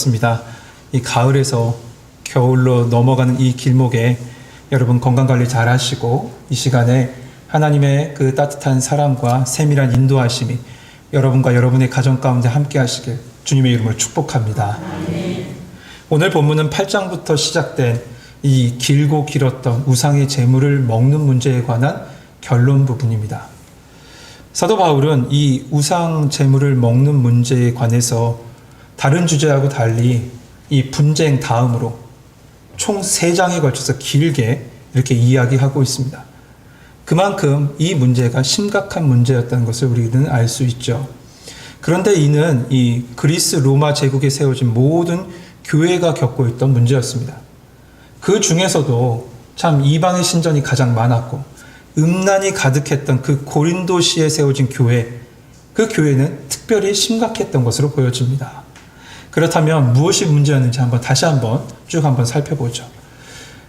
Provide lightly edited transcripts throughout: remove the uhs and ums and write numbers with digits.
그렇습니다. 이 가을에서 겨울로 넘어가는 이 길목에 여러분 건강관리 잘 하시고 이 시간에 하나님의 그 따뜻한 사랑과 세밀한 인도하심이 여러분과 여러분의 가정 가운데 함께 하시길 주님의 이름으로 축복합니다. 오늘 본문은 8장부터 시작된 이 길고 길었던 우상의 제물을 먹는 문제에 관한 결론 부분입니다. 사도 바울은 이 우상 제물을 먹는 문제에 관해서 다른 주제하고 달리 이 분쟁 다음으로 총 3장에 걸쳐서 길게 이렇게 이야기하고 있습니다. 그만큼 이 문제가 심각한 문제였다는 것을 우리는 알 수 있죠. 그런데 이는 이 그리스 로마 제국에 세워진 모든 교회가 겪고 있던 문제였습니다. 그 중에서도 참 이방의 신전이 가장 많았고 음란이 가득했던 그 고린도시에 세워진 교회, 그 교회는 특별히 심각했던 것으로 보여집니다. 그렇다면 무엇이 문제였는지 다시 한번 쭉 살펴보죠.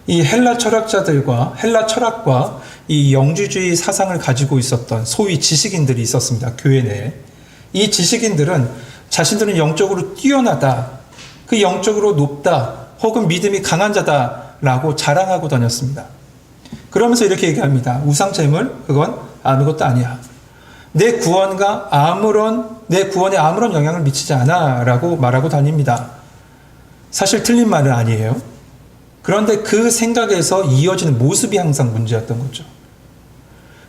이 헬라 철학자들과 헬라 철학과 이 영주주의 사상을 가지고 있었던 소위 지식인들이 있었습니다. 교회 내에. 이 지식인들은 자신들은 영적으로 뛰어나다, 그 영적으로 높다, 혹은 믿음이 강한 자다라고 자랑하고 다녔습니다. 그러면서 이렇게 얘기합니다. 우상 제물 그건 아무것도 아니야. 내 구원에 아무런 영향을 미치지 않아라고 말하고 다닙니다. 사실 틀린 말은 아니에요. 그런데 그 생각에서 이어지는 모습이 항상 문제였던 거죠.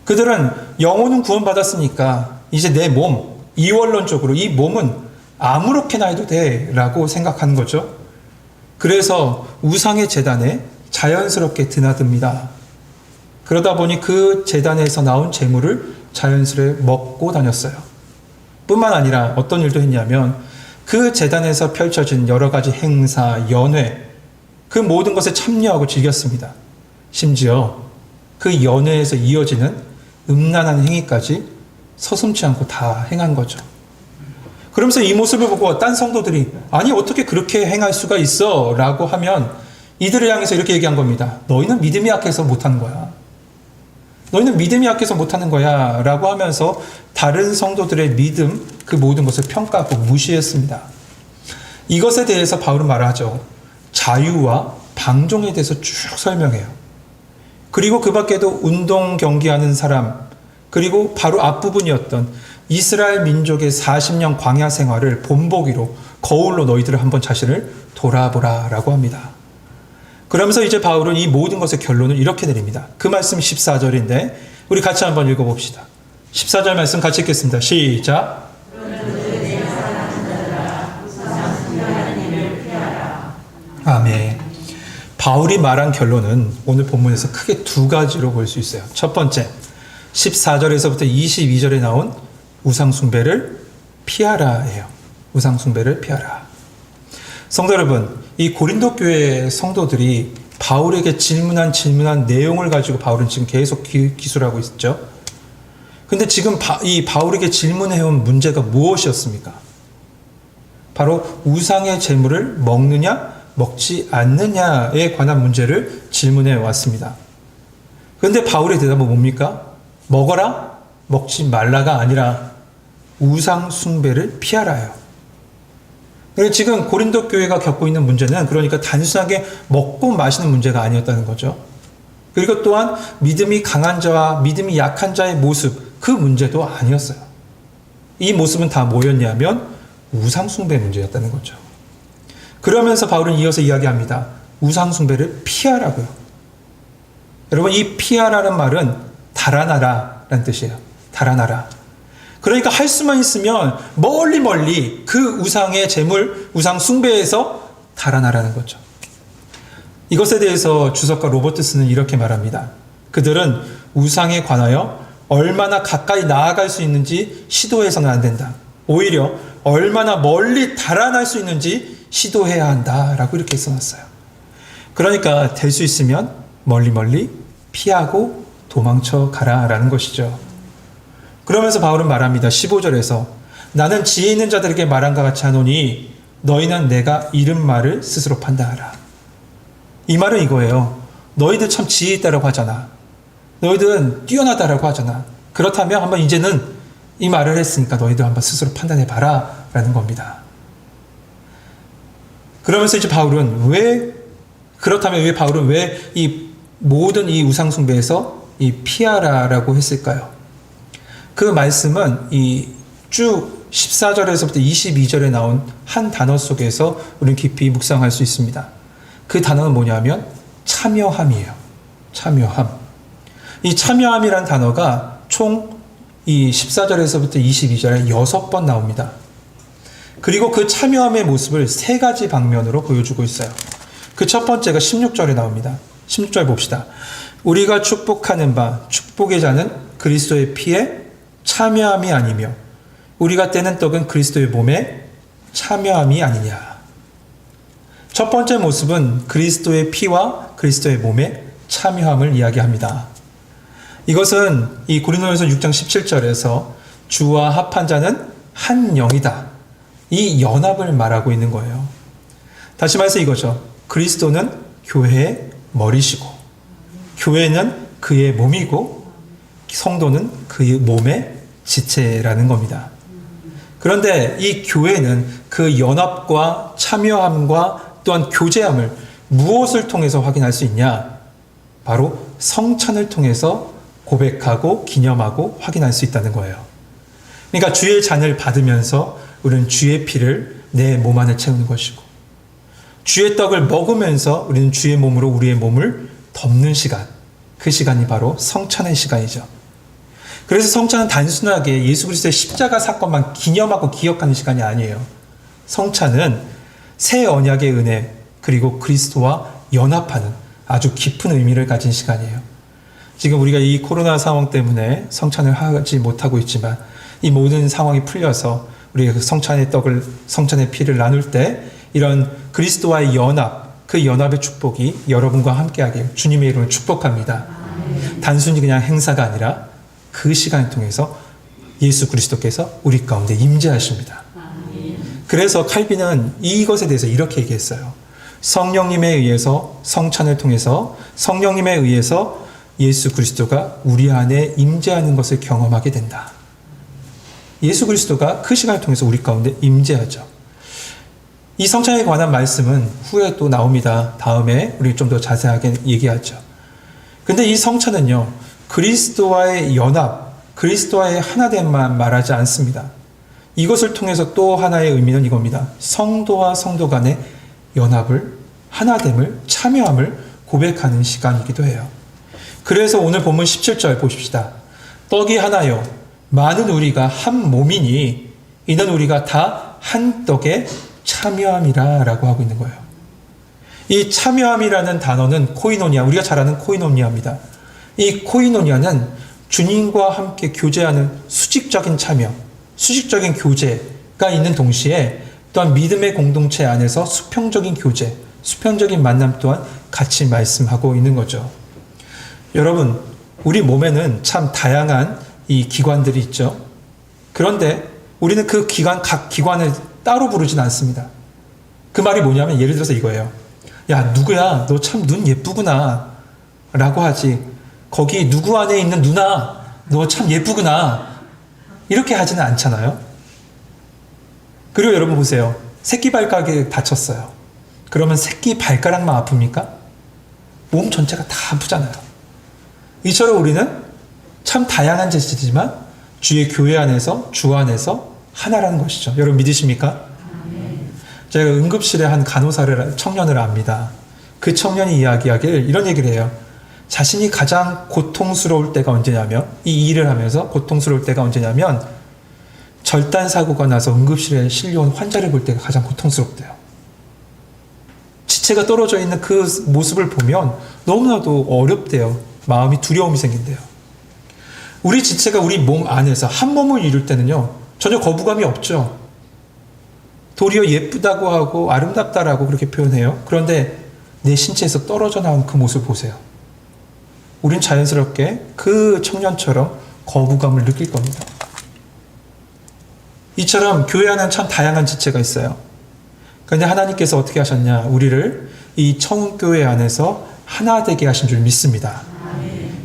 그들은 영혼은 구원받았으니까 이제 내 몸, 이원론적으로 이 몸은 아무렇게나 해도 돼라고 생각하는 거죠. 그래서 우상의 제단에 자연스럽게 드나듭니다. 그러다 보니 그 제단에서 나온 재물을 자연스레 먹고 다녔어요. 뿐만 아니라 어떤 일도 했냐면 그 제단에서 펼쳐진 여러 가지 행사, 연회, 그 모든 것에 참여하고 즐겼습니다. 심지어 그 연회에서 이어지는 음란한 행위까지 서슴지 않고 다 행한 거죠. 그러면서 이 모습을 보고 딴 성도들이 아니 어떻게 그렇게 행할 수가 있어? 라고 하면 이들을 향해서 이렇게 얘기한 겁니다. 너희는 믿음이 약해서 못하는 거야. 너희는 믿음이 약해서 못하는 거야 라고 하면서 다른 성도들의 믿음, 그 모든 것을 평가하고 무시했습니다. 이것에 대해서 바울은 말하죠. 자유와 방종에 대해서 쭉 설명해요. 그리고 그 밖에도 운동 경기하는 사람, 그리고 바로 앞부분이었던 이스라엘 민족의 40년 광야 생활을 본보기로 거울로 너희들을 한번 자신을 돌아보라 라고 합니다. 그러면서 이제 바울은 이 모든 것의 결론을 이렇게 내립니다. 그 말씀이 14절인데 우리 같이 한번 읽어봅시다. 14절 말씀 같이 읽겠습니다. 시작. 아멘. 바울이 말한 결론은 오늘 본문에서 크게 2가지로 볼 수 있어요. 첫 번째, 14절에서부터 22절에 나온 우상숭배를 피하라예요. 우상숭배를 피하라. 성도 여러분, 이 고린도 교회 성도들이 바울에게 질문한 내용을 가지고 바울은 지금 계속 기술하고 있죠. 근데 지금 이 바울에게 질문해온 문제가 무엇이었습니까? 바로 우상의 제물을 먹느냐 먹지 않느냐에 관한 문제를 질문해 왔습니다. 그런데 바울의 대답은 뭡니까? 먹어라, 먹지 말라가 아니라 우상 숭배를 피하라요. 지금 고린도 교회가 겪고 있는 문제는 그러니까 단순하게 먹고 마시는 문제가 아니었다는 거죠. 그리고 또한 믿음이 강한 자와 믿음이 약한 자의 모습, 그 문제도 아니었어요. 이 모습은 다 뭐였냐면 우상 숭배 문제였다는 거죠. 그러면서 바울은 이어서 이야기합니다. 우상 숭배를 피하라고요. 여러분, 이 피하라는 말은 달아나라라는 뜻이에요. 달아나라. 그러니까 할 수만 있으면 멀리 그 우상의 제물, 우상 숭배에서 달아나라는 거죠. 이것에 대해서 주석가 로버트스는 이렇게 말합니다. 그들은 우상에 관하여 얼마나 가까이 나아갈 수 있는지 시도해서는 안 된다. 오히려 얼마나 멀리 달아날 수 있는지 시도해야 한다라고 이렇게 써놨어요. 그러니까 될 수 있으면 멀리 피하고 도망쳐 가라라는 것이죠. 그러면서 바울은 말합니다. 15절에서 나는 지혜 있는 자들에게 말한 것 같이 하노니 너희는 내가 이른 말을 스스로 판단하라. 이 말은 이거예요. 너희들 참 지혜 있다라고 하잖아. 너희들은 뛰어나다라고 하잖아. 그렇다면 한번 이제는 이 말을 했으니까 너희들 한번 스스로 판단해봐라 라는 겁니다. 그러면서 이제 바울은 그렇다면 왜 바울은 왜 이 모든 이 우상숭배에서 이 피하라라고 했을까요? 그 말씀은 이 쭉 14절에서부터 22절에 나온 한 단어 속에서 우리는 깊이 묵상할 수 있습니다. 그 단어는 뭐냐면 참여함이에요. 참여함. 이 참여함이란 단어가 총 이 14절에서부터 22절에 6번 나옵니다. 그리고 그 참여함의 모습을 3가지 방면으로 보여주고 있어요. 그 첫 번째가 16절에 나옵니다. 16절 봅시다. 우리가 축복하는 바 축복의 자는 그리스도의 피에 참여함이 아니며 우리가 떼는 떡은 그리스도의 몸에 참여함이 아니냐. 첫 번째 모습은 그리스도의 피와 그리스도의 몸에 참여함을 이야기합니다. 이것은 이 고린도전서 6장 17절에서 주와 합한 자는 한 영이다. 이 연합을 말하고 있는 거예요. 다시 말해서 이거죠. 그리스도는 교회의 머리시고 교회는 그의 몸이고 성도는 그의 몸의 지체라는 겁니다. 그런데 이 교회는 그 연합과 참여함과 또한 교제함을 무엇을 통해서 확인할 수 있냐? 바로 성찬을 통해서 고백하고 기념하고 확인할 수 있다는 거예요. 그러니까 주의 잔을 받으면서 우리는 주의 피를 내 몸 안에 채우는 것이고 주의 떡을 먹으면서 우리는 주의 몸으로 우리의 몸을 덮는 시간, 그 시간이 바로 성찬의 시간이죠. 그래서 성찬은 단순하게 예수 그리스도의 십자가 사건만 기념하고 기억하는 시간이 아니에요. 성찬은 새 언약의 은혜 그리고 그리스도와 연합하는 아주 깊은 의미를 가진 시간이에요. 지금 우리가 이 코로나 상황 때문에 성찬을 하지 못하고 있지만 이 모든 상황이 풀려서 우리가 그 성찬의 떡을, 성찬의 피를 나눌 때 이런 그리스도와의 연합, 그 연합의 축복이 여러분과 함께하길 주님의 이름으로 축복합니다. 단순히 그냥 행사가 아니라 그 시간을 통해서 예수 그리스도께서 우리 가운데 임재하십니다. 그래서 칼빈은 이것에 대해서 이렇게 얘기했어요. 성령님에 의해서 성찬을 통해서 성령님에 의해서 예수 그리스도가 우리 안에 임재하는 것을 경험하게 된다. 예수 그리스도가 그 시간을 통해서 우리 가운데 임재하죠. 이 성찬에 관한 말씀은 후에 또 나옵니다. 다음에 우리 좀 더 자세하게 얘기하죠. 근데 이 성찬은요, 그리스도와의 연합, 그리스도와의 하나됨만 말하지 않습니다. 이것을 통해서 또 하나의 의미는 이겁니다. 성도와 성도 간의 연합을, 하나됨을, 참여함을 고백하는 시간이기도 해요. 그래서 오늘 본문 17절 보십시다. 떡이 하나요. 많은 우리가 한 몸이니 이는 우리가 다 한 떡에 참여함이라 라고 하고 있는 거예요. 이 참여함이라는 단어는 코이노니아, 우리가 잘 아는 코이노니아입니다. 이 코이노니아는 주님과 함께 교제하는 수직적인 참여, 수직적인 교제가 있는 동시에 또한 믿음의 공동체 안에서 수평적인 교제, 수평적인 만남 또한 같이 말씀하고 있는 거죠. 여러분, 우리 몸에는 참 다양한 이 기관들이 있죠. 그런데 우리는 그 각 기관을 따로 부르진 않습니다. 그 말이 뭐냐면 예를 들어서 이거예요. 야, 누구야? 너 참 눈 예쁘구나. 라고 하지. 거기 누구 안에 있는 누나, 너 참 예쁘구나. 이렇게 하지는 않잖아요. 그리고 여러분 보세요. 새끼 발가락이 다쳤어요. 그러면 새끼 발가락만 아픕니까? 몸 전체가 다 아프잖아요. 이처럼 우리는 참 다양한 지체지만 주의 교회 안에서, 주 안에서 하나라는 것이죠. 여러분 믿으십니까? 제가 응급실에 한 청년을 압니다. 그 청년이 이야기하길 이런 얘기를 해요. 자신이 가장 고통스러울 때가 언제냐면, 이 일을 하면서 고통스러울 때가 언제냐면 절단 사고가 나서 응급실에 실려온 환자를 볼 때가 가장 고통스럽대요. 지체가 떨어져 있는 그 모습을 보면 너무나도 어렵대요. 마음이 두려움이 생긴대요. 우리 지체가 우리 몸 안에서 한 몸을 이룰 때는요, 전혀 거부감이 없죠. 도리어 예쁘다고 하고 아름답다라고 그렇게 표현해요. 그런데 내 신체에서 떨어져 나온 그 모습을 보세요. 우린 자연스럽게 그 청년처럼 거부감을 느낄 겁니다. 이처럼 교회 안에는 참 다양한 지체가 있어요. 그런데 하나님께서 어떻게 하셨냐? 우리를 이 청교회 안에서 하나 되게 하신 줄 믿습니다.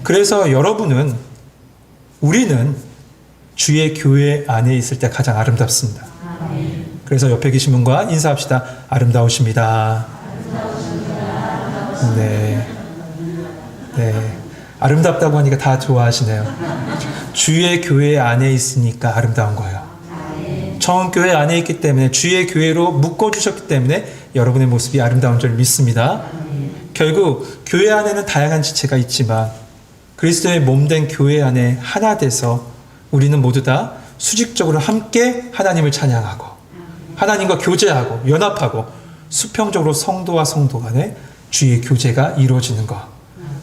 그래서 우리는 주의 교회 안에 있을 때 가장 아름답습니다. 그래서 옆에 계신 분과 인사합시다. 아름다우십니다. 네. 네. 아름답다고 하니까 다 좋아하시네요. 주의 교회 안에 있으니까 아름다운 거예요. 처음 교회 안에 있기 때문에 주의 교회로 묶어주셨기 때문에 여러분의 모습이 아름다운 줄 믿습니다. 결국 교회 안에는 다양한 지체가 있지만 그리스도의 몸된 교회 안에 하나 돼서 우리는 모두 다 수직적으로 함께 하나님을 찬양하고 하나님과 교제하고 연합하고 수평적으로 성도와 성도 간에 주의 교제가 이루어지는 것.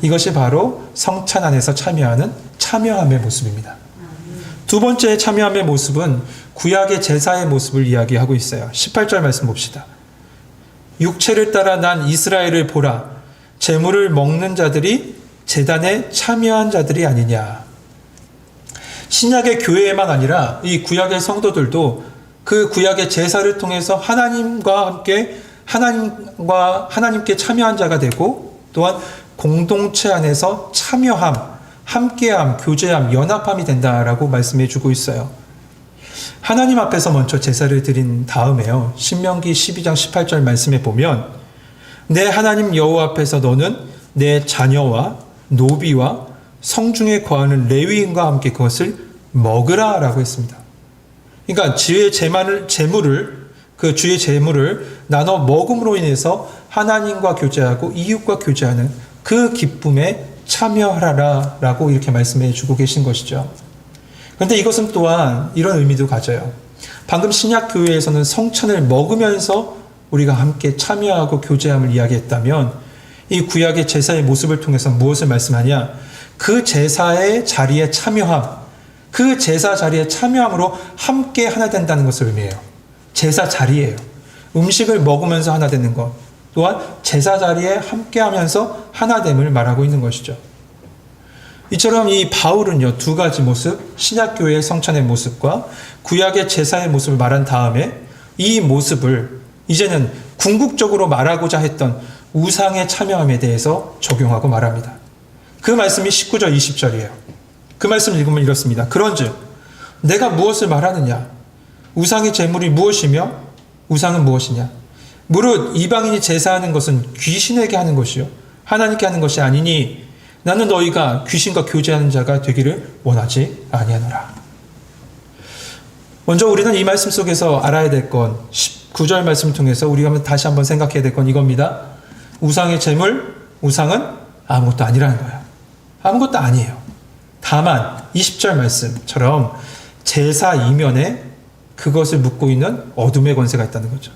이것이 바로 성찬 안에서 참여하는 참여함의 모습입니다. 두 번째 참여함의 모습은 구약의 제사의 모습을 이야기하고 있어요. 18절 말씀 봅시다. 육체를 따라 난 이스라엘을 보라. 제물을 먹는 자들이 제단에 참여한 자들이 아니냐. 신약의 교회에만 아니라 이 구약의 성도들도 그 구약의 제사를 통해서 하나님께 참여한 자가 되고 또한 공동체 안에서 참여함, 함께함, 교제함, 연합함이 된다라고 말씀해 주고 있어요. 하나님 앞에서 먼저 제사를 드린 다음에요. 신명기 12장 18절 말씀에 보면 내 하나님 여호와 앞에서 너는 내 자녀와 노비와 성중에 거하는 레위인과 함께 그것을 먹으라 라고 했습니다. 그러니까 주의 제물을 나눠 먹음으로 인해서 하나님과 교제하고 이웃과 교제하는 그 기쁨에 참여하라 라고 이렇게 말씀해 주고 계신 것이죠. 그런데 이것은 또한 이런 의미도 가져요. 방금 신약교회에서는 성찬을 먹으면서 우리가 함께 참여하고 교제함을 이야기했다면 이 구약의 제사의 모습을 통해서 무엇을 말씀하냐? 그 제사의 자리에 참여함, 그 제사 자리에 참여함으로 함께 하나 된다는 것을 의미해요. 제사 자리예요. 음식을 먹으면서 하나 되는 것, 또한 제사 자리에 함께하면서 하나됨을 말하고 있는 것이죠. 이처럼 이 바울은요, 두 가지 모습, 신약교회의 성찬의 모습과 구약의 제사의 모습을 말한 다음에 이 모습을 이제는 궁극적으로 말하고자 했던 우상의 참여함에 대해서 적용하고 말합니다. 그 말씀이 19절 20절이에요. 그 말씀을 읽으면 이렇습니다. 그런즉 내가 무엇을 말하느냐? 우상의 제물이 무엇이며 우상은 무엇이냐? 무릇 이방인이 제사하는 것은 귀신에게 하는 것이요 하나님께 하는 것이 아니니 나는 너희가 귀신과 교제하는 자가 되기를 원하지 아니하노라. 먼저 우리는 이 말씀 속에서 알아야 될 건 19절 말씀을 통해서 우리가 다시 한번 생각해야 될 건 이겁니다. 우상의 제물, 우상은 아무것도 아니라는 거예요. 아무것도 아니에요. 다만 20절 말씀처럼 제사 이면에 그것을 묻고 있는 어둠의 권세가 있다는 거죠.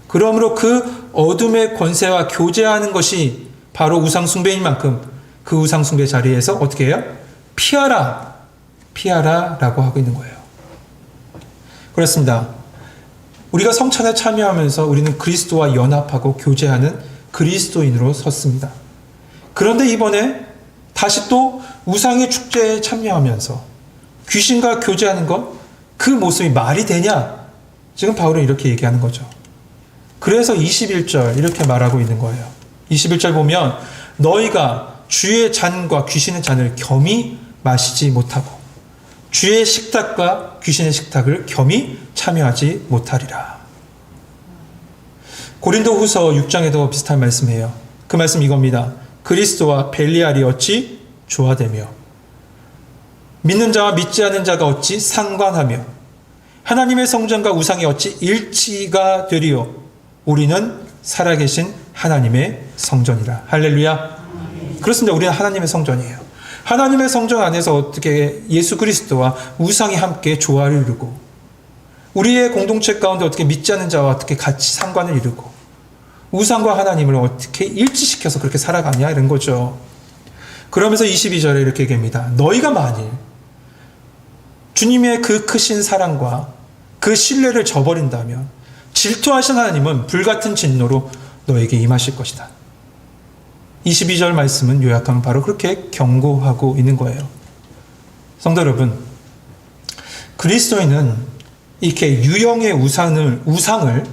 그러므로 그 어둠의 권세와 교제하는 것이 바로 우상 숭배인 만큼 그 우상 숭배 자리에서 어떻게 해요? 피하라, 피하라 라고 하고 있는 거예요. 그렇습니다. 우리가 성찬에 참여하면서 우리는 그리스도와 연합하고 교제하는 그리스도인으로 섰습니다. 그런데 이번에 다시 또 우상의 축제에 참여하면서 귀신과 교제하는 것, 그 모습이 말이 되냐? 지금 바울은 이렇게 얘기하는 거죠. 그래서 21절 이렇게 말하고 있는 거예요. 21절 보면 너희가 주의 잔과 귀신의 잔을 겸히 마시지 못하고 주의 식탁과 귀신의 식탁을 겸히 참여하지 못하리라. 고린도후서 6장에도 비슷한 말씀이에요. 그 말씀 이겁니다. 그리스도와 벨리알이 어찌 조화되며 믿는 자와 믿지 않는 자가 어찌 상관하며 하나님의 성전과 우상이 어찌 일치가 되리요. 우리는 살아계신 하나님의 성전이라. 할렐루야. 그렇습니다. 우리는 하나님의 성전이에요. 하나님의 성전 안에서 어떻게 예수 그리스도와 우상이 함께 조화를 이루고 우리의 공동체 가운데 어떻게 믿지 않는 자와 어떻게 같이 상관을 이루고 우상과 하나님을 어떻게 일치시켜서 그렇게 살아가냐 이런 거죠. 그러면서 22절에 이렇게 얘기합니다. 너희가 만일 주님의 그 크신 사랑과 그 신뢰를 저버린다면 질투하신 하나님은 불같은 진노로 너에게 임하실 것이다. 22절 말씀은 요약하면 바로 그렇게 경고하고 있는 거예요. 성도 여러분, 그리스도인은 이렇게 유형의 우상을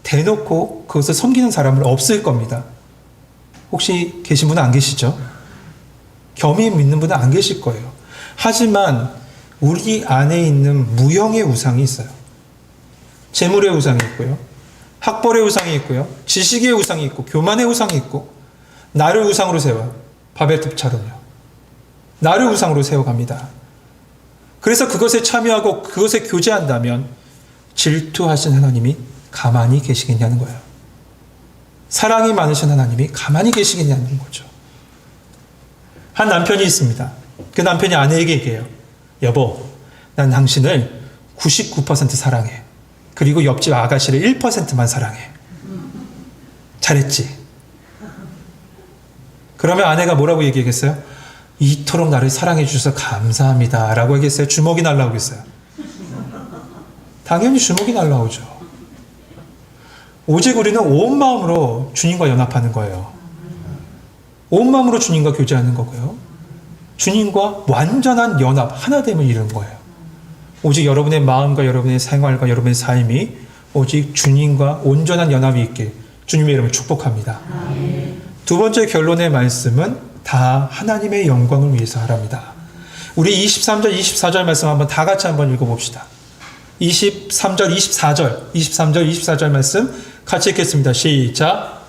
대놓고 그것을 섬기는 사람은 없을 겁니다. 혹시 계신 분은 안 계시죠? 겸히 믿는 분은 안 계실 거예요. 하지만 우리 안에 있는 무형의 우상이 있어요. 재물의 우상이 있고요. 학벌의 우상이 있고요. 지식의 우상이 있고 교만의 우상이 있고 나를 우상으로 세워요. 바벨탑처럼요. 나를 우상으로 세워갑니다. 그래서 그것에 참여하고 그것에 교제한다면 질투하신 하나님이 가만히 계시겠냐는 거예요. 사랑이 많으신 하나님이 가만히 계시겠냐는 거죠. 한 남편이 있습니다. 그 남편이 아내에게 얘기해요. 여보, 난 당신을 99% 사랑해. 그리고 옆집 아가씨를 1%만 사랑해. 잘했지? 그러면 아내가 뭐라고 얘기하겠어요? 이토록 나를 사랑해 주셔서 감사합니다 라고 하겠어요? 주먹이 날라오겠어요? 당연히 주먹이 날라오죠. 오직 우리는 온 마음으로 주님과 연합하는 거예요. 온 마음으로 주님과 교제하는 거고요. 주님과 완전한 연합, 하나됨을 이루는 거예요. 오직 여러분의 마음과 여러분의 생활과 여러분의 삶이 오직 주님과 온전한 연합이 있길 주님의 이름을 축복합니다. 두 번째 결론의 말씀은 다 하나님의 영광을 위해서 하랍니다. 우리 23절, 24절 말씀 한번 다 같이 한번 읽어봅시다. 23절, 24절 말씀 같이 읽겠습니다. 시작.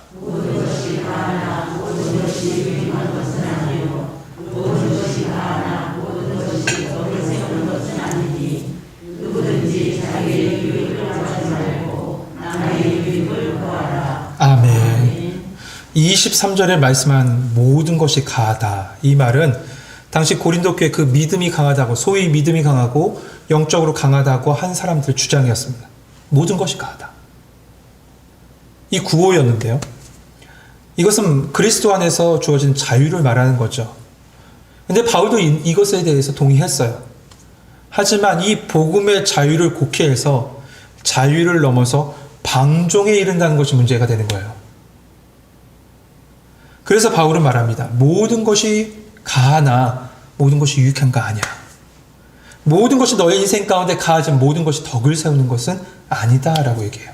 아멘. 23절에 말씀한 모든 것이 가하다. 이 말은 당시 고린도 교회 그 믿음이 강하다고, 소위 믿음이 강하고 영적으로 강하다고 한 사람들의 주장이었습니다. 모든 것이 가하다. 이 구호였는데요. 이것은 그리스도 안에서 주어진 자유를 말하는 거죠. 근데 바울도 이것에 대해서 동의했어요. 하지만 이 복음의 자유를 곡해해서 자유를 넘어서 방종에 이른다는 것이 문제가 되는 거예요. 그래서 바울은 말합니다. 모든 것이 가하나 모든 것이 유익한가 아니야. 모든 것이 너의 인생 가운데 가하지만 모든 것이 덕을 세우는 것은 아니다라고 얘기해요.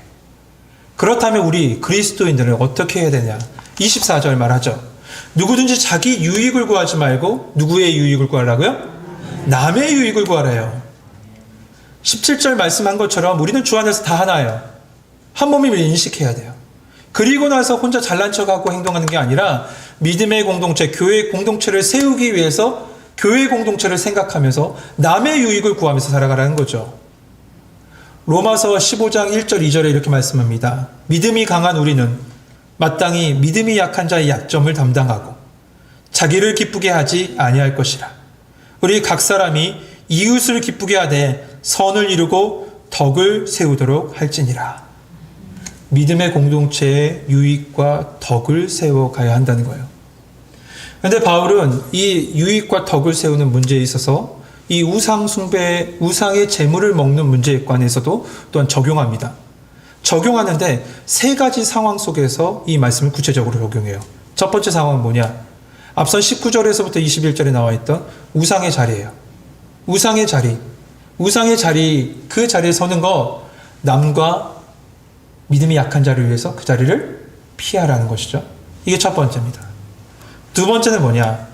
그렇다면 우리 그리스도인들은 어떻게 해야 되냐? 24절 말하죠. 누구든지 자기 유익을 구하지 말고 누구의 유익을 구하라고요? 남의 유익을 구하래요. 17절 말씀한 것처럼 우리는 주 안에서 다 하나예요. 한 몸임을 인식해야 돼요. 그리고 나서 혼자 잘난 척하고 행동하는 게 아니라 믿음의 공동체, 교회의 공동체를 세우기 위해서 교회의 공동체를 생각하면서 남의 유익을 구하면서 살아가라는 거죠. 로마서 15장 1절 2절에 이렇게 말씀합니다. 믿음이 강한 우리는 마땅히 믿음이 약한 자의 약점을 담당하고 자기를 기쁘게 하지 아니할 것이라. 우리 각 사람이 이웃을 기쁘게 하되 선을 이루고 덕을 세우도록 할지니라. 믿음의 공동체의 유익과 덕을 세워가야 한다는 거예요. 그런데 바울은 이 유익과 덕을 세우는 문제에 있어서 이 우상 숭배, 우상의 재물을 먹는 문제에 관해서도 또한 적용합니다. 적용하는데 세 가지 상황 속에서 이 말씀을 구체적으로 적용해요. 첫 번째 상황은 뭐냐? 앞선 19절에서부터 21절에 나와 있던 우상의 자리예요. 우상의 자리. 우상의 자리, 그 자리에 서는 거 남과 믿음이 약한 자를 위해서 그 자리를 피하라는 것이죠. 이게 첫 번째입니다. 두 번째는 뭐냐?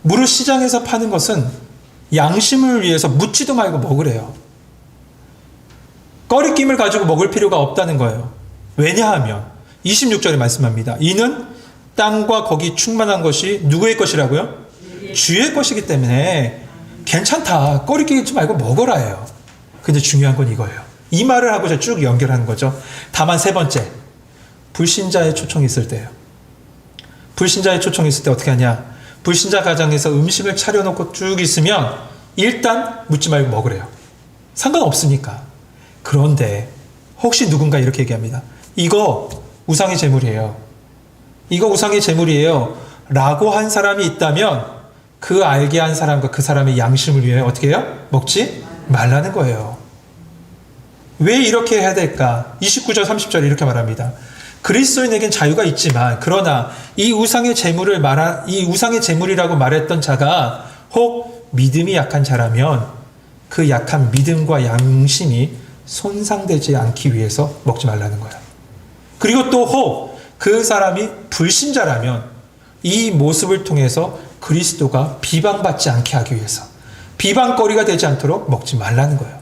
무릇 시장에서 파는 것은 양심을 위해서 묻지도 말고 먹으래요. 꺼리낌을 가지고 먹을 필요가 없다는 거예요. 왜냐하면 26절에 말씀합니다. 이는 땅과 거기 충만한 것이 누구의 것이라고요? 주의 것이기 때문에 괜찮다. 꺼리끼지 말고 먹어라 해요. 근데 중요한 건 이거예요. 이 말을 하고서 쭉 연결하는 거죠. 다만 세 번째, 불신자의 초청이 있을 때예요. 불신자의 초청이 있을 때 어떻게 하냐? 불신자 가정에서 음식을 차려놓고 쭉 있으면 일단 묻지 말고 먹으래요. 상관없으니까. 그런데 혹시 누군가 이렇게 얘기합니다. 이거 우상의 제물이에요. 이거 우상의 제물이에요. 라고 한 사람이 있다면 그 알게 한 사람과 그 사람의 양심을 위해 어떻게 해요? 먹지 말라는 거예요. 왜 이렇게 해야 될까? 29절 30절에 이렇게 말합니다. 그리스도인에겐 자유가 있지만 그러나 이 우상의 제물이라고 말했던 자가 혹 믿음이 약한 자라면 그 약한 믿음과 양심이 손상되지 않기 위해서 먹지 말라는 거예요. 그리고 또 혹 그 사람이 불신자라면 이 모습을 통해서 그리스도가 비방받지 않게 하기 위해서 비방거리가 되지 않도록 먹지 말라는 거예요.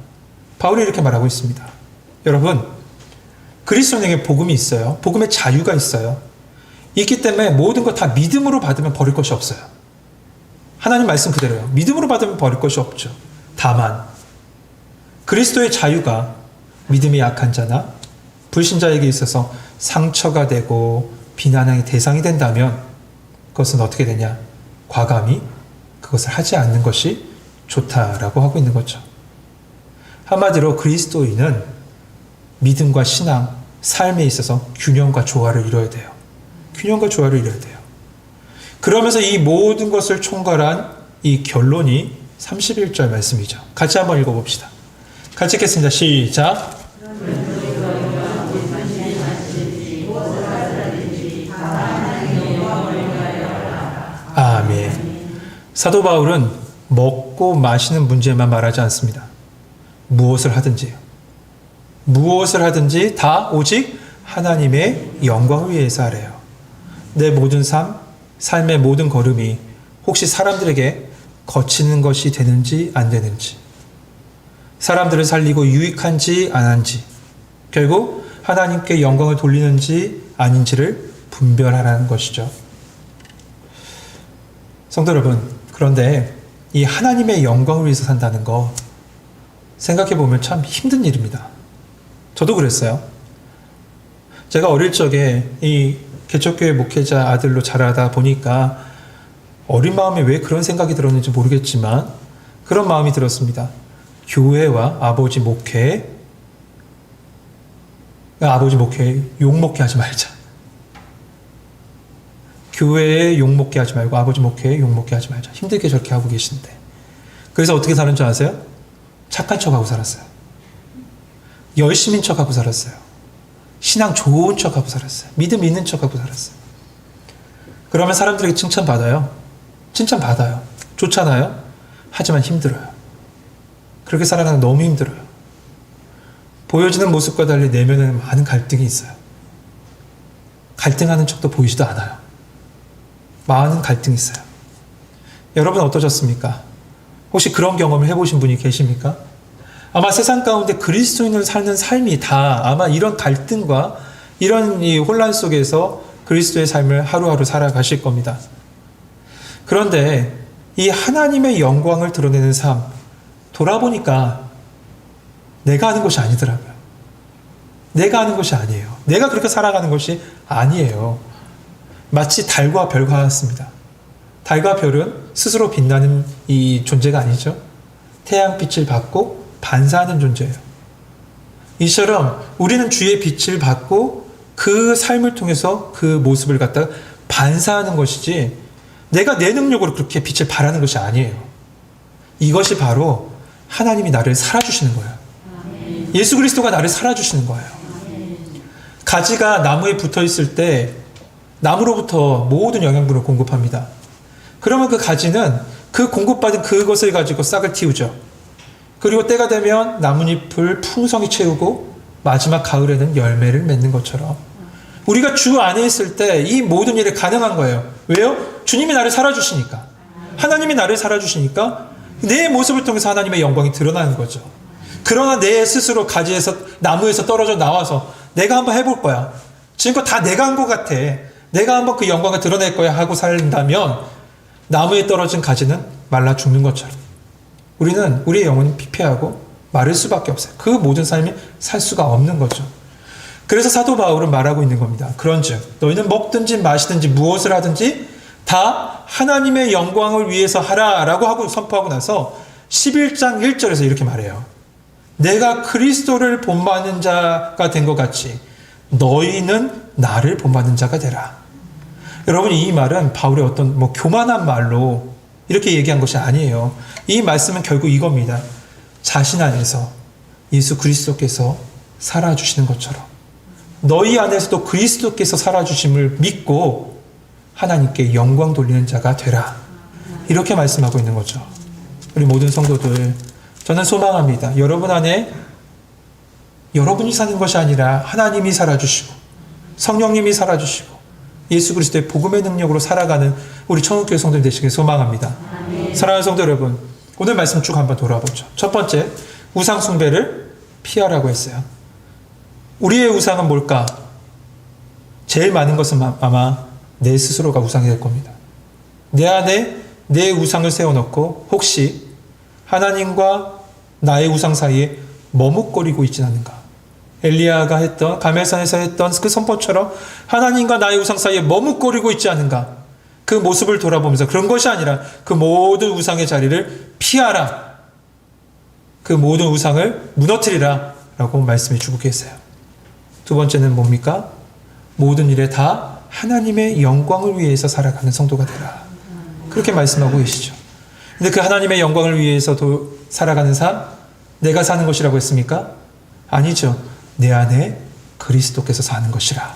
바울이 이렇게 말하고 있습니다. 여러분, 그리스도인에게 복음이 있어요. 복음의 자유가 있어요. 있기 때문에 모든 것 다 믿음으로 받으면 버릴 것이 없어요. 하나님 말씀 그대로요. 믿음으로 받으면 버릴 것이 없죠. 다만 그리스도의 자유가 믿음이 약한 자나 불신자에게 있어서 상처가 되고 비난의 대상이 된다면 그것은 어떻게 되냐? 과감히 그것을 하지 않는 것이 좋다라고 하고 있는 거죠. 한마디로 그리스도인은 믿음과 신앙, 삶에 있어서 균형과 조화를 이뤄야 돼요. 균형과 조화를 이뤄야 돼요. 그러면서 이 모든 것을 총괄한 이 결론이 31절 말씀이죠. 같이 한번 읽어봅시다. 같이 읽겠습니다. 시작. 아멘. 사도 바울은 먹고 마시는 문제만 말하지 않습니다. 무엇을 하든지요. 무엇을 하든지 다 오직 하나님의 영광을 위해서 하래요. 내 모든 삶의 모든 걸음이 혹시 사람들에게 거치는 것이 되는지 안 되는지, 사람들을 살리고 유익한지 안 한지, 결국 하나님께 영광을 돌리는지 아닌지를 분별하라는 것이죠. 성도 여러분, 그런데 이 하나님의 영광을 위해서 산다는 거 생각해 보면 참 힘든 일입니다. 저도 그랬어요. 제가 어릴 적에 이 개척교회 목회자 아들로 자라다 보니까 어린 마음에 왜 그런 생각이 들었는지 모르겠지만 그런 마음이 들었습니다. 교회와 아버지 목회에 욕먹게 하지 말자. 교회에 욕먹게 하지 말고 아버지 목회에 욕먹게 하지 말자. 힘들게 저렇게 하고 계신데. 그래서 어떻게 사는 줄 아세요? 착한 척하고 살았어요. 열심인 척하고 살았어요. 신앙 좋은 척하고 살았어요. 믿음 있는 척하고 살았어요. 그러면 사람들에게 칭찬받아요. 칭찬받아요. 좋잖아요. 하지만 힘들어요. 그렇게 살아가는 거 너무 힘들어요. 보여지는 모습과 달리 내면에는 많은 갈등이 있어요. 갈등하는 척도 보이지도 않아요. 많은 갈등이 있어요. 여러분 어떠셨습니까? 혹시 그런 경험을 해보신 분이 계십니까? 아마 세상 가운데 그리스도인을 사는 삶이 다 아마 이런 갈등과 이런 이 혼란 속에서 그리스도의 삶을 하루하루 살아가실 겁니다. 그런데 이 하나님의 영광을 드러내는 삶, 돌아보니까 내가 하는 것이 아니더라고요. 내가 하는 것이 아니에요. 내가 그렇게 살아가는 것이 아니에요. 마치 달과 별과 같습니다. 달과 별은 스스로 빛나는 이 존재가 아니죠. 태양빛을 받고 반사하는 존재예요. 이처럼 우리는 주의 빛을 받고 그 삶을 통해서 그 모습을 갖다가 반사하는 것이지 내가 내 능력으로 그렇게 빛을 발하는 것이 아니에요. 이것이 바로 하나님이 나를 살아주시는 거예요. 예수 그리스도가 나를 살아주시는 거예요. 가지가 나무에 붙어 있을 때 나무로부터 모든 영양분을 공급합니다. 그러면 그 가지는 그 공급받은 그것을 가지고 싹을 틔우죠. 그리고 때가 되면 나뭇잎을 풍성히 채우고 마지막 가을에는 열매를 맺는 것처럼 우리가 주 안에 있을 때 이 모든 일이 가능한 거예요. 왜요? 주님이 나를 살아주시니까. 하나님이 나를 살아주시니까 내 모습을 통해서 하나님의 영광이 드러나는 거죠. 그러나 내 스스로 가지에서 나무에서 떨어져 나와서 내가 한번 해볼 거야. 지금껏 다 내가 한 것 같아. 내가 한번 그 영광을 드러낼 거야 하고 살린다면 나무에 떨어진 가지는 말라 죽는 것처럼 우리는 우리의 영혼이 피폐하고 마를 수밖에 없어요. 그 모든 삶이 살 수가 없는 거죠. 그래서 사도 바울은 말하고 있는 겁니다. 그런즉 너희는 먹든지 마시든지 무엇을 하든지 다 하나님의 영광을 위해서 하라라고 하고 선포하고 나서 11장 1절에서 이렇게 말해요. 내가 그리스도를 본받는 자가 된 것 같이 너희는 나를 본받는 자가 되라. 여러분 이 말은 바울의 어떤 교만한 말로 이렇게 얘기한 것이 아니에요. 이 말씀은 결국 이겁니다. 자신 안에서 예수 그리스도께서 살아주시는 것처럼 너희 안에서도 그리스도께서 살아주심을 믿고 하나님께 영광 돌리는 자가 되라. 이렇게 말씀하고 있는 거죠. 우리 모든 성도들, 저는 소망합니다. 여러분 안에 여러분이 사는 것이 아니라 하나님이 살아주시고 성령님이 살아주시고 예수 그리스도의 복음의 능력으로 살아가는 우리 천국교회 성도들 되시길 소망합니다. 사랑하는 성도 여러분, 오늘 말씀 쭉 한번 돌아보죠. 첫 번째, 우상 숭배를 피하라고 했어요. 우리의 우상은 뭘까? 제일 많은 것은 아마 내 스스로가 우상이 될 겁니다. 내 안에 내 우상을 세워놓고 혹시 하나님과 나의 우상 사이에 머뭇거리고 있지 않는가? 엘리야가 했던, 가멜산에서 했던 그 선포처럼 하나님과 나의 우상 사이에 머뭇거리고 있지 않은가? 그 모습을 돌아보면서 그런 것이 아니라 그 모든 우상의 자리를 피하라. 그 모든 우상을 무너뜨리라. 라고 말씀해 주고 계세요. 두 번째는 뭡니까? 모든 일에 다 하나님의 영광을 위해서 살아가는 성도가 되라. 그렇게 말씀하고 계시죠. 근데 그 하나님의 영광을 위해서 살아가는 삶, 내가 사는 것이라고 했습니까? 아니죠. 내 안에 그리스도께서 사는 것이라.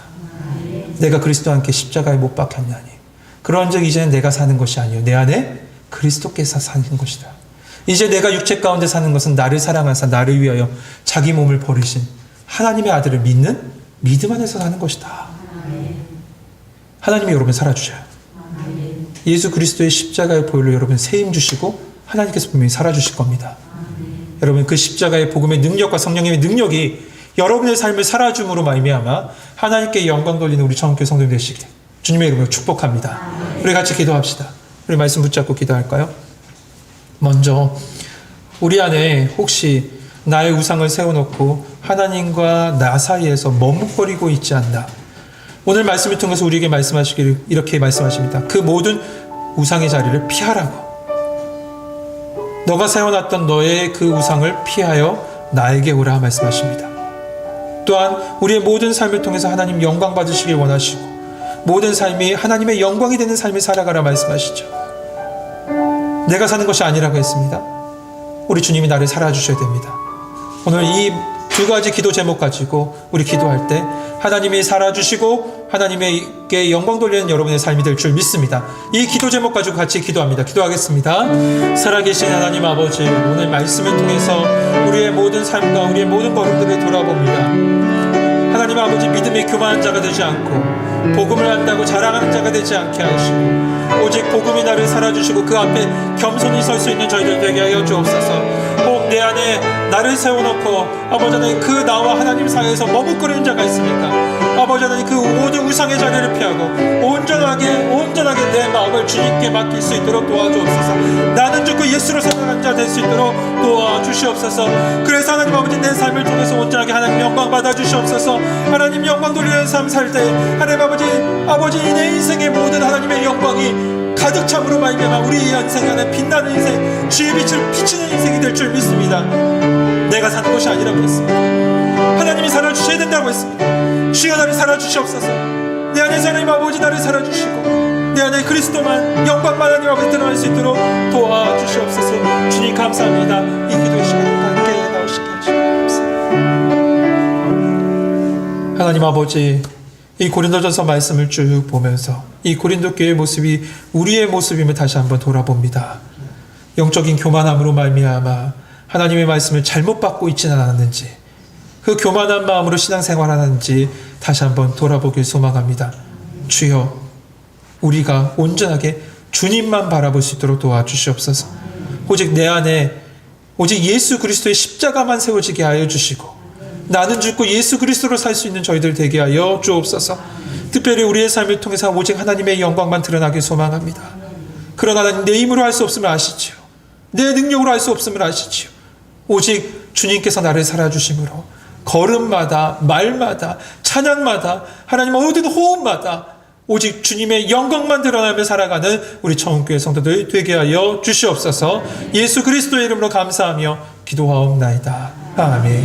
내가 그리스도와 함께 십자가에 못 박혔나니. 그런즉 이제는 내가 사는 것이 아니요 내 안에 그리스도께서 사는 것이다. 이제 내가 육체 가운데 사는 것은 나를 사랑하사 나를 위하여 자기 몸을 버리신 하나님의 아들을 믿는 믿음 안에서 사는 것이다. 하나님이 여러분 살아주셔요. 예수 그리스도의 십자가의 보혈로 여러분 세임 주시고 하나님께서 분명히 살아주실 겁니다. 여러분 그 십자가의 복음의 능력과 성령님의 능력이 여러분의 삶을 살아줌으로 말미암아 하나님께 영광 돌리는 우리 청교회 성도님 되시길 주님의 이름으로 축복합니다. 우리 같이 기도합시다. 우리 말씀 붙잡고 기도할까요? 먼저 우리 안에 혹시 나의 우상을 세워놓고 하나님과 나 사이에서 머뭇거리고 있지 않나? 오늘 말씀을 통해서 우리에게 말씀하시기를 이렇게 말씀하십니다. 그 모든 우상의 자리를 피하라고. 너가 세워놨던 너의 그 우상을 피하여 나에게 오라 말씀하십니다. 또한 우리의 모든 삶을 통해서 하나님 영광 받으시길 원하시고 모든 삶이 하나님의 영광이 되는 삶을 살아가라 말씀하시죠. 내가 사는 것이 아니라고 했습니다. 우리 주님이 나를 살아주셔야 됩니다. 오늘 이 두 가지 기도 제목 가지고 우리 기도할 때 하나님이 살아주시고 하나님께 영광 돌리는 여러분의 삶이 될 줄 믿습니다. 이 기도 제목 가지고 같이 기도합니다. 기도하겠습니다. 살아계신 하나님 아버지, 오늘 말씀을 통해서 우리의 모든 삶과 우리의 모든 걸음들을 돌아봅니다. 하나님 아버지, 믿음의 교만한 자가 되지 않고 복음을 안다고 자랑하는 자가 되지 않게 하시고 오직 복음이 나를 살아주시고 그 앞에 겸손히 설 수 있는 저희들 되게 하여 주옵소서. 혹 내 안에 나를 세워놓고 아버지 하나님 그 나와 하나님 사이에서 머뭇거리는 자가 있습니까? 아버지 하나님 그 모든 우상의 자리를 피하고 온전하게 내 마음을 주님께 맡길 수 있도록 도와주옵소서. 나는 죽고 예수로 살아가는 자 될 수 있도록 도와주시옵소서. 그래서 하나님 아버지 내 삶을 통해서 온전하게 하나님 영광 받아주시옵소서. 하나님 영광 돌리는 삶 살 때 하나님 아버지 내 인생의 모든 하나님의 영광이 가득 참으로 말미암아 우리 인생 안에 빛나는 인생, 주의 빛을 비치는 인생이 될 줄 믿습니다. 내가 사는 것이 아니라고 했습니다. 하나님이 살아주셔야 된다고 했습니다. 주여 나를 살아주시옵소서. 내 안에 하나님 아버지 나를 살아주시고 내 안에 그리스도만 영광만 하나님 아버지 드러날 수 있도록 도와주시옵소서. 주님 감사합니다. 이 기도의 시간에 함께 나오시게 하시옵소서. 하나님 아버지, 이 고린도전서 말씀을 쭉 보면서 이 고린도 교회의 모습이 우리의 모습임을 다시 한번 돌아봅니다. 영적인 교만함으로 말미암아 하나님의 말씀을 잘못 받고 있지는 않았는지, 그 교만한 마음으로 신앙생활하는지 다시 한번 돌아보길 소망합니다. 주여, 우리가 온전하게 주님만 바라볼 수 있도록 도와주시옵소서. 오직 내 안에 오직 예수 그리스도의 십자가만 세워지게 하여 주시고 나는 죽고 예수 그리스도로 살 수 있는 저희들 되게 하여 주옵소서. 특별히 우리의 삶을 통해서 오직 하나님의 영광만 드러나길 소망합니다. 그러나 내 힘으로 할 수 없음을 아시지요. 내 능력으로 할 수 없음을 아시지요. 오직 주님께서 나를 살아주심으로 걸음마다 말마다 찬양마다 하나님 모든 호흡마다 오직 주님의 영광만 드러나며 살아가는 우리 청운교회 성도들 되게 하여 주시옵소서. 예수 그리스도의 이름으로 감사하며 기도하옵나이다. 아멘.